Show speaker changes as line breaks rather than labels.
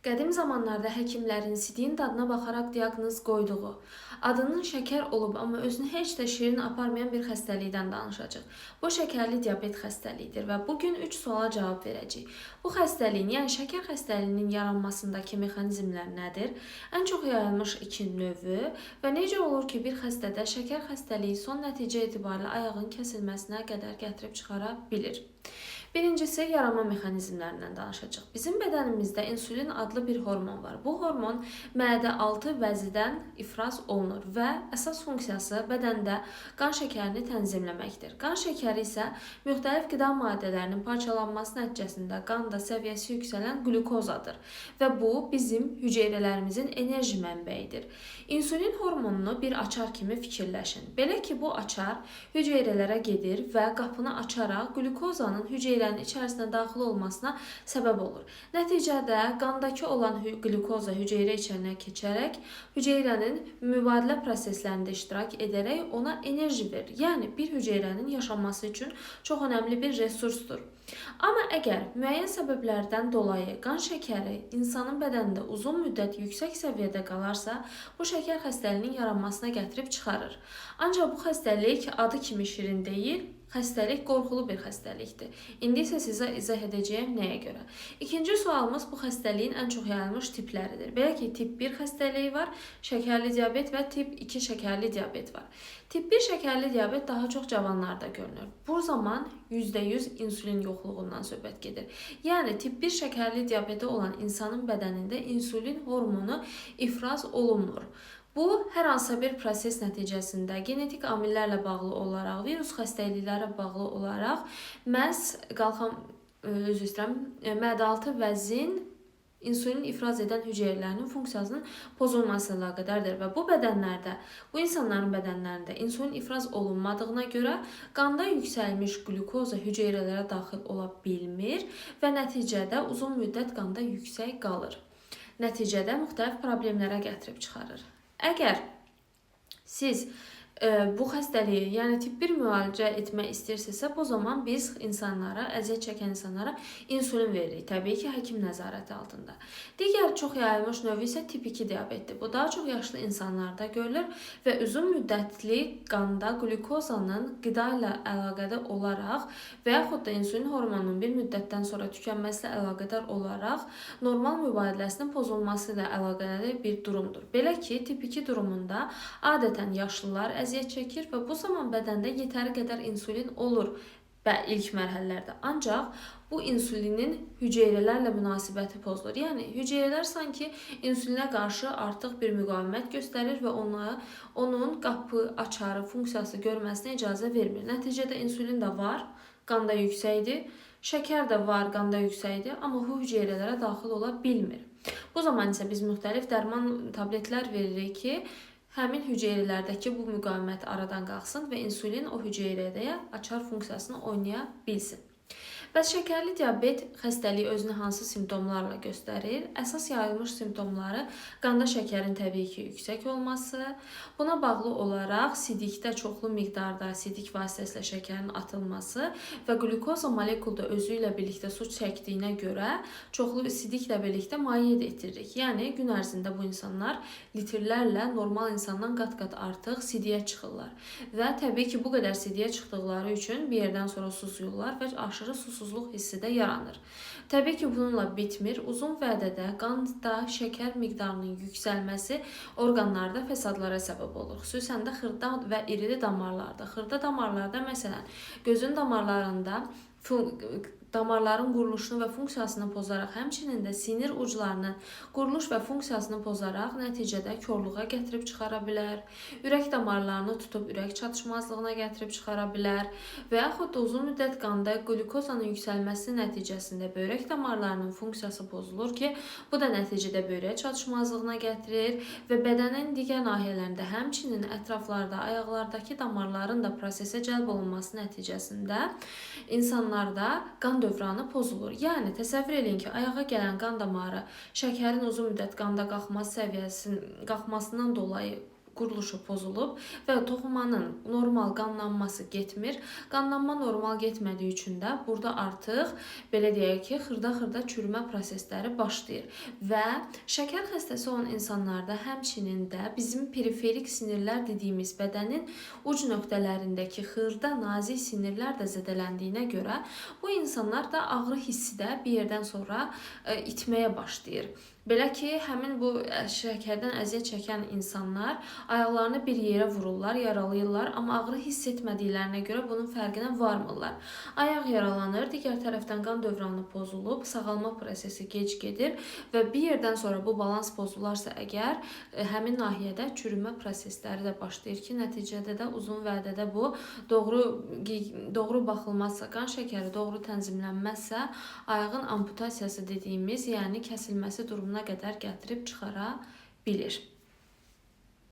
Qədim zamanlarda həkimlərin sidiyin dadına baxaraq diaqnoz qoyduğu, adının şəkər olub, amma özünü heç də şirin aparmayan bir xəstəlikdən danışacaq. Bu şəkərli diabet xəstəliyidir və bugün 3 suala cavab verəcəyik. Bu xəstəliyin, yəni şəkər xəstəliyinin yaranmasındakı mexanizmlər nədir? Ən çox yayılmış 2 növü və necə olur ki, bir xəstədə şəkər xəstəliyi son nəticə etibarilə ayağın kəsilməsinə qədər gətirib çıxara bilir? Birincisi, yaranma mexanizmlərindən danışacaq. Bizim bədənimizdə insulin adlı bir hormon var. Bu hormon mədə altı vəzidən ifraz olunur və əsas funksiyası bədəndə qan şəkərini tənzimləməkdir. Qan şəkəri isə müxtəlif qida maddələrinin parçalanması nəticəsində qanda səviyyəsi yüksələn qlükozadır və bu bizim hüceyrələrimizin enerji mənbəyidir. İnsulin hormonunu bir açar kimi fikirləşin. Belə ki, bu açar hüceyrələrə gedir və qapını açaraq qlükozanın hüceyrələrin içərisinə daxil olmasına səbəb olur. Nəticədə qandakı olan qlükoza hüceyrə içərinə keçərək hüceyrənin mübadilə proseslərində iştirak edərək ona enerji verir. Yəni bir hüceyrənin yaşaması üçün çox önəmli bir resursdur. Amma əgər müəyyən səbəblərdən dolayı qan şəkəri insanın bədənində uzun müddət yüksək səviyyədə qalarsa, bu şəkər xəstəliyinin yaranmasına gətirib çıxarır. Ancaq bu xəstəlik adı kimi şirin deyil, xəstəlik qorxulu bir xəstəlikdir. İndi isə sizə izah edəcəyəm nəyə görə. İkinci sualımız bu xəstəliyin ən çox yayılmış tipləridir. Belə ki, tip 1 xəstəliyi var, şəkərli diabet və tip 2 şəkərli diabet var. Tip 1 şəkərli diabet daha çox cavanlarda görünür. Bu zaman %100 insulin yoxluğundan söhbət gedir. Yəni tip 1 şəkərli diabeti olan insanın bədənində insulin hormonu ifraz olunmur. Bu, hər hansısa bir proses nəticəsində genetik amillərlə bağlı olaraq, virus xəstəliklərə bağlı olaraq mədə-altı vəzin insulin ifraz edən hüceyrələrinin funksiyasının pozulması ilə əlaqədardır və bu insanların bədənlərində insulin ifraz olunmadığına görə qanda yüksəlmiş qlükoza hüceyrələrə daxil ola bilmir və nəticədə uzun müddət qanda yüksək qalır. Nəticədə müxtəlif problemlərə gətirib çıxarır. Əgər siz bu xəstəliyi, yəni tip 1 müalicə etmək istəyirsinizsə, bu zaman biz əziyyət çəkən insanlara insulin veririk. Təbii ki, həkim nəzarəti altında. Digər çox yayılmış növü isə tip 2 diabetdir. Bu daha çox yaşlı insanlarda görülür və uzun müddətli qanda qlükozanın qida ilə əlaqədar olaraq və yaxud da insulin hormonunun bir müddətdən sonra tükənməsi ilə əlaqədar olaraq normal mübadiləsinin pozulması ilə əlaqədar bir durumdur. Belə ki, tip 2 durumunda adətən yaşlılar əziyyət çəkir və bu zaman bədən yetəri qədər insulin olur ilk mərhələlərdə. Ancaq bu insulinin hüceyrələrlə münasibəti pozulur. Yəni hüceyrələr sanki insulinə qarşı artıq bir müqavimət göstərir və onun qapı açarı funksiyası görməsinə icazə vermir. Nəticədə insulin də var, qanda yüksəkdir, şəkər də var, qanda yüksəkdir, amma bu hüceyrələrə daxil ola bilmir. Bu zaman isə biz müxtəlif dərman tabletlər veririk ki, həmin hüceyrələrdəki bu müqavimət aradan qalxsın və insulin o hüceyrədə açar funksiyasını oynaya bilsin. Bəs şəkərli diabet xəstəliyi özünü hansı simptomlarla göstərir? Əsas yayılmış simptomları qanda şəkərin təbii ki yüksək olması, buna bağlı olaraq sidikdə çoxlu miqdarda sidik vasitəsilə şəkərin atılması və qlükoza molekulda özü ilə birlikdə su çəkdiyinə görə çoxlu sidiklə birlikdə maye etiririk. Yəni gün ərzində bu insanlar litrlərlə normal insandan qat-qat artıq sidiyə çıxırlar və təbii ki bu qədər sidiyə çıxdıqları üçün bir yerdən sonra susuyurlar və aşırı susuzluq hissi də yaranır. Təbii ki bununla bitmir. Uzun vədədə qanda şəkər miqdarının yüksəlməsi orqanlarda fəsadlara səbəb olur. Xüsusən də xırda və iri damarlarda. Xırda damarlarda məsələn gözün damarlarında damarların quruluşunu və funksiyasını pozaraq, həmçinin də sinir uclarının quruluş və funksiyasını pozaraq nəticədə korluğa gətirib çıxara bilər, ürək damarlarını tutub ürək çatışmazlığına gətirib çıxara bilər və yaxud da uzun müddət qanda qlükozanın yüksəlməsi nəticəsində böyrək damarlarının funksiyası pozulur ki, bu da nəticədə böyrək çatışmazlığına gətirir və bədənin digər nahiyələrində, həmçinin ətraflarda, ayaqlardakı damarların da prosesə cəlb olunması nəticəsində insanlarda qan dövranı pozulur. Yəni təsəvvür edin ki, ayağa gələn qan damarı şəkərin uzun müddət qanda qalxmasından dolayı quruluşu pozulub və toxumanın normal qanlanması getmir. Qanlanma normal getmədiyi üçün də burada artıq belə deyək ki, xırda-xırda çürümə prosesləri başlayır və şəkər xəstəsi olan insanlarda həmçinin də bizim periferik sinirlər dediyimiz bədənin uc nöqtələrindəki xırda nazik sinirlər də zədələndiyinə görə bu insanlar da ağrı hissi də bir yerdən sonra itməyə başlayır. Belə ki, həmin bu şəkərdən əziyyət çəkən insanlar ayaqlarını bir yerə vururlar, yaralayırlar, amma ağrı hiss etmədiklərinə görə bunun fərqinə varmırlar. Ayaq yaralanır, digər tərəfdən qan dövranı pozulub, sağalma prosesi gec gedir və bir yerdən sonra bu balans pozularsa əgər, həmin nahiyədə çürümə prosesləri də başlayır ki, nəticədə də uzun vədədə bu doğru baxılmazsa, qan şəkəri doğru tənzimlənməzsə, ayağın amputasiyası dediyimiz, yəni kəsilməsi durumuna qədər gətirib çıxara bilir.